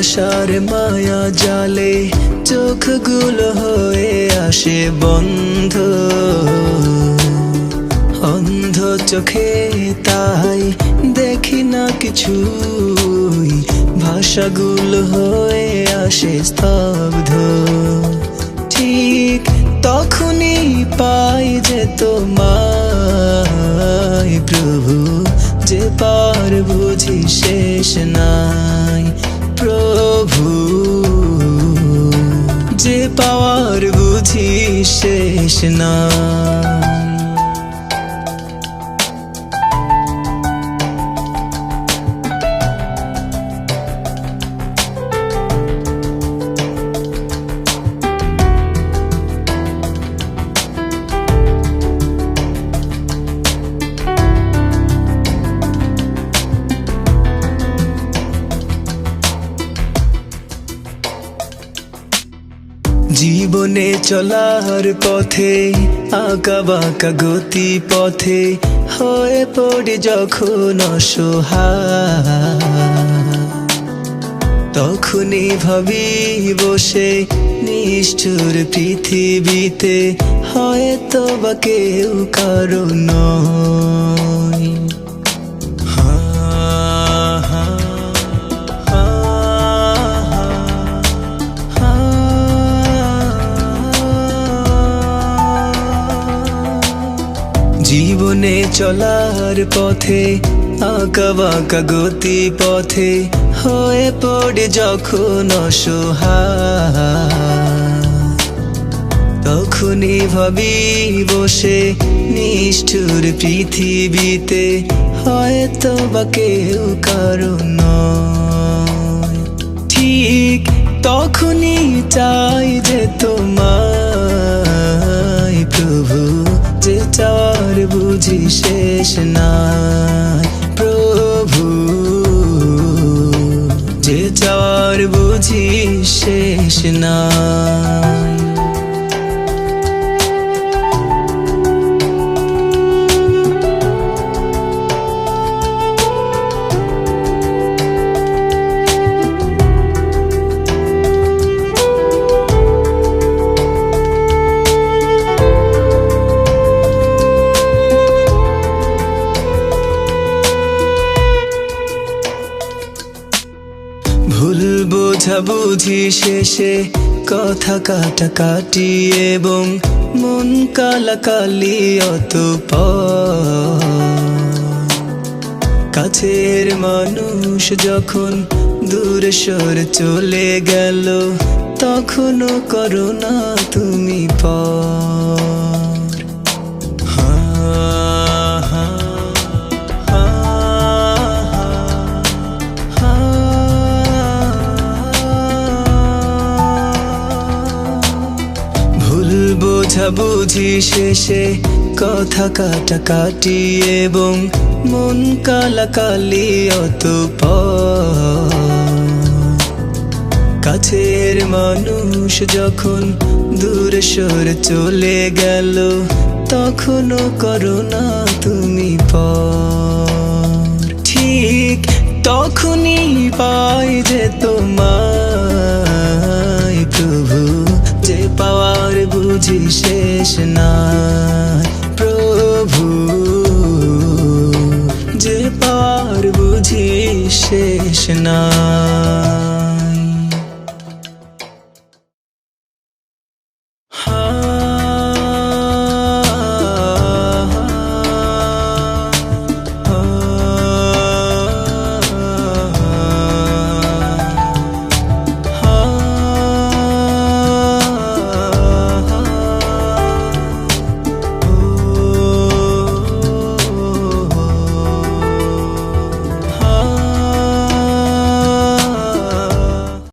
ভালোবাসার মায়া জালে চোখগুলো হয়ে আসে বন্ধ, অন্ধ চোখে তাই দেখি না কিছুই, ভাষাগুলো হয়ে আসে স্তব্ধ। ঠিক তখনই পাই যে তোমায় প্রভু, যে পার বুঝি শেষ নাই প্রভু, যে পাওয়ার বুঝি শেষ নাই। জীবনে চলার পথে আঁকা বাঁকা গতি পথে হয়ে পড়ে যখন অসহায়, তখনই ভাবি বসে নিষ্ঠুর পৃথিবীতে হয়তো বা কেউ কারো নয়। জীবনে চলার পথে আঁকা বাঁকা গতি পথে হয়ে পড়ে যখন অসহায়, তখনই ভাবি বসে নিষ্ঠুর পৃথিবীতে হয়তো বা কেউ কারো নয়। ঠিক তখনই চাই যে তোমায় প্রভু, যে চাওয়ার বুঝি শেষ নাই প্রভু, যে চাওয়ার বুঝি শেষ নাই। ভুল বোঝাবুঝি শেষে কথা কাটাকাটি এবং মন কালাকালি অতঃপর, কাছের মানুষ যখন দূরে সরে চলে গেল তখনও করো না তুমি পর। বোঝাবুঝি শেষে কথা কাটাকাটি এবং মন কালাকালি অতঃপর, কাছের মানুষ যখন দূরে সরে চলে গেল তখনও করো না তুমি পর। ঠিক তখনই পাই যে তোমায় প্রভু, যে পাওয়ার বুঝি শেষ নাই প্রভু, যে পাওয়ার বুঝি শেষ নাই।